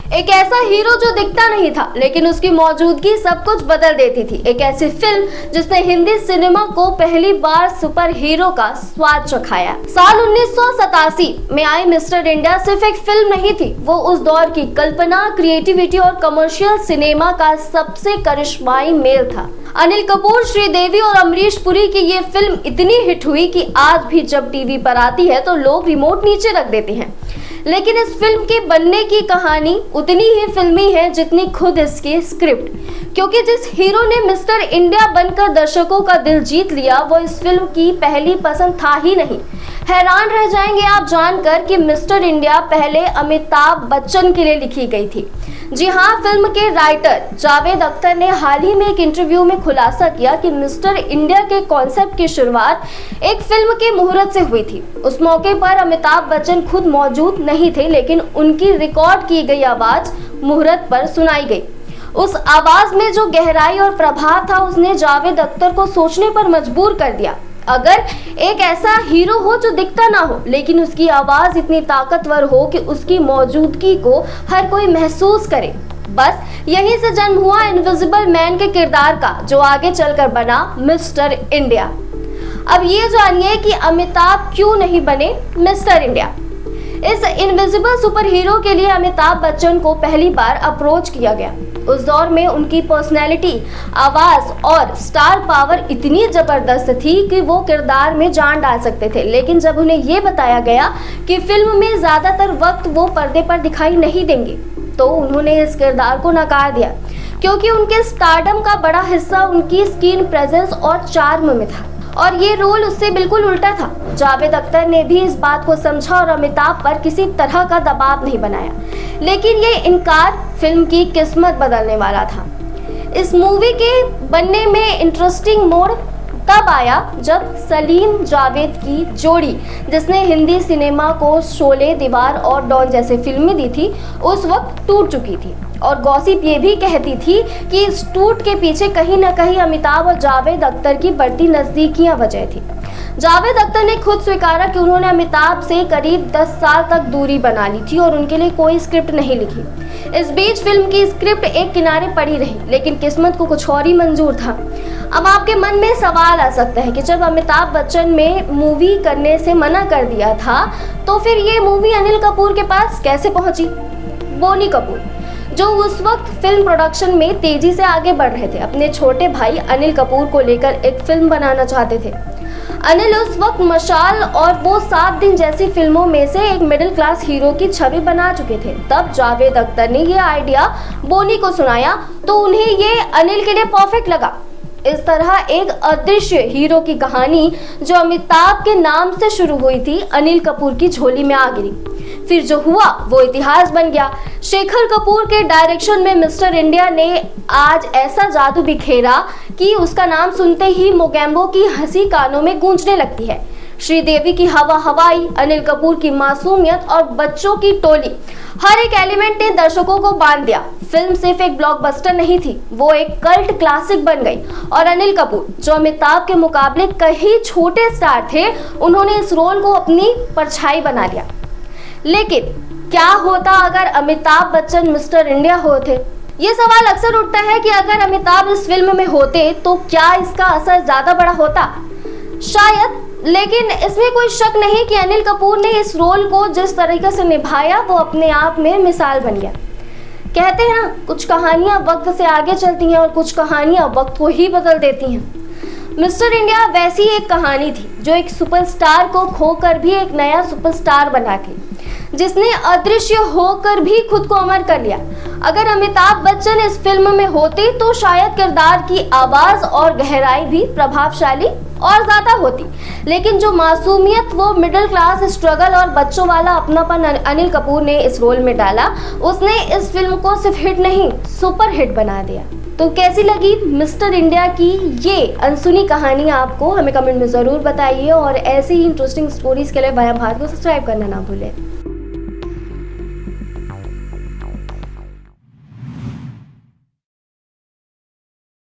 एक ऐसा हीरो जो दिखता नहीं था लेकिन उसकी मौजूदगी सब कुछ बदल देती थी। एक ऐसी फिल्म जिसने हिंदी सिनेमा को पहली बार सुपर हीरो का स्वाद चखाया। साल 1987 में आई मिस्टर इंडिया सिर्फ एक फिल्म नहीं थी, वो उस दौर की कल्पना, क्रिएटिविटी और कमर्शियल सिनेमा का सबसे करिश्माई मेल था। अनिल कपूर, श्रीदेवी और अमरीश पुरी की ये फिल्म इतनी हिट हुई कि आज भी जब टीवी पर आती है तो लोग रिमोट नीचे रख देते हैं। लेकिन इस फिल्म के बनने की कहानी उतनी ही फिल्मी है जितनी खुद इसकी स्क्रिप्ट, क्योंकि जिस हीरो ने मिस्टर इंडिया बनकर दर्शकों का दिल जीत लिया वो इस फिल्म की पहली पसंद था ही नहीं। हैरान रह जाएंगे आप जानकर कि मिस्टर इंडिया पहले अमिताभ बच्चन के लिए लिखी गई थी। जी हाँ, फिल्म के राइटर जावेद अख्तर ने हाल ही में एक इंटरव्यू में खुलासा किया कि मिस्टर इंडिया के कॉन्सेप्ट की शुरुआत एक फिल्म के मुहूर्त से हुई थी। उस मौके पर अमिताभ बच्चन खुद मौजूद नहीं थे, लेकिन उनकी रिकॉर्ड की गई आवाज मुहूर्त पर सुनाई गई। उस आवाज में जो गहराई और प्रभाव था उसने जावेद अख्तर को सोचने पर मजबूर कर दिया। अगर एक ऐसा हीरो हो जो दिखता ना हो लेकिन उसकी आवाज इतनी ताकतवर हो कि उसकी मौजूदगी को हर कोई महसूस करे, बस यहीं से जन्म हुआ इनविजिबल मैन के किरदार का, जो आगे चलकर बना मिस्टर इंडिया। अब ये जानिए कि अमिताभ क्यों नहीं बने मिस्टर इंडिया। इस इनविजिबल सुपर हीरो के लिए अमिताभ बच्चन को पहली बार अप्रोच किया गया। उस दौर में उनकी पर्सनैलिटी, आवाज और स्टार पावर इतनी जबरदस्त थी कि वो किरदार में जान डाल सकते थे। लेकिन जब उन्हें ये बताया गया कि फिल्म में ज्यादातर वक्त वो पर्दे पर दिखाई नहीं देंगे तो उन्होंने इस किरदार को नकार दिया, क्योंकि उनके स्टारडम का बड़ा हिस्सा उनकी स्क्रीन प्रेजेंस और चार्म में था और ये रोल उससे बिल्कुल उल्टा था। जावेद अख्तर ने भी इस बात को समझा और अमिताभ पर किसी तरह का दबाव नहीं बनाया, लेकिन ये इनकार फिल्म की किस्मत बदलने वाला था। इस मूवी के बनने में इंटरेस्टिंग मोड़ तब आया जब सलीम जावेद की जोड़ी, जिसने हिंदी सिनेमा को शोले, दीवार और डॉन जैसे फिल्में दी थी, उस वक्त टूट चुकी थी। और गॉसिप ये भी कहती थी कि इस टूट के पीछे कहीं ना कहीं अमिताभ और जावेद अख्तर की बढ़ती नजदीकियां वजह थी। जावेद अख्तर ने खुद स्वीकारा कि उन्होंने अमिताभ से करीब 10 साल तक दूरी बना ली थी और उनके लिए कोई स्क्रिप्ट नहीं लिखी। इस बीच फिल्म की स्क्रिप्ट एक किनारे पड़ी रही, लेकिन किस्मत को कुछ और ही मंजूर था। अब आपके मन में सवाल आ सकता है कि जब अमिताभ बच्चन ने मूवी करने से मना कर दिया था तो फिर ये मूवी अनिल कपूर के पास कैसे पहुंची। बोनी कपूर, जो उस वक्त फिल्म प्रोडक्शन में तेजी से आगे बढ़ रहे थे, अपने छोटे भाई अनिल कपूर को लेकर एक फिल्म बनाना चाहते थे। अनिल उस वक्त मशाल और वो 7 दिन जैसी फिल्मों में से एक मिडिल क्लास हीरो की छवि बना चुके थे। तब जावेद अख्तर ने ये आइडिया बोनी को सुनाया तो उन्हें ये अनिल के लिए परफेक्ट लगा। इस तरह एक अदृश्य हीरो की कहानी जो अमिताभ के नाम से शुरू हुई थी, अनिल कपूर की झोली में आ गिरी। फिर जो हुआ वो इतिहास बन गया। शेखर कपूर के डायरेक्शन में मिस्टर इंडिया ने आज ऐसा जादू बिखेरा कि उसका नाम सुनते ही मोगैम्बो की हंसी कानों में गूंजने लगती है। श्रीदेवी की हवा हवाई, अनिल कपूर की मासूमियत और बच्चों की टोली, हर एक एलिमेंट ने दर्शकों को बांध दिया। फिल्म सिर्फ एक ब्लॉकबस्टर नहीं थी, वो एक कल्ट क्लासिक बन गई। और अनिल कपूर, जो अमिताभ के मुकाबले कहीं छोटे स्टार थे, उन्होंने इस रोल को अपनी परछाई बना लिया। लेकिन क्या होता अगर अमिताभ बच्चन मिस्टर इंडिया होते? ये सवाल अक्सर उठता है कि अगर अमिताभ इस फिल्म में होते तो क्या इसका असर ज्यादा बड़ा होता? शायद, लेकिन इसमें कोई शक नहीं कि अनिल कपूर ने इस रोल को जिस तरीके से निभाया वो अपने आप में मिसाल बन गया। कहते हैं ना, कुछ कहानियां वक्त से आगे चलती हैं और कुछ कहानियां वक्त को ही बदल देती हैं। मिस्टर इंडिया वैसी एक कहानी थी जो एक सुपरस्टार को खोकर भी एक नया सुपरस्टार बना के, जिसने अदृश्य होकर भी खुद को अमर कर लिया। अगर अमिताभ बच्चन इस फिल्म में होते तो शायद किरदार की आवाज और गहराई भी प्रभावशाली और ज्यादा होती, लेकिन जो मासूमियत, वो मिडिल क्लास स्ट्रगल और बच्चों वाला अपनापन अनिल कपूर ने इस रोल में डाला, उसने इस फिल्म को सिर्फ हिट नहीं सुपर हिट बना दिया। तो कैसी लगी मिस्टर इंडिया की ये अनसुनी कहानी आपको? हमें कमेंट में जरूर बताइए और ऐसे ही इंटरेस्टिंग स्टोरीज के लिए वयम भारत को सब्सक्राइब करना ना भूलें।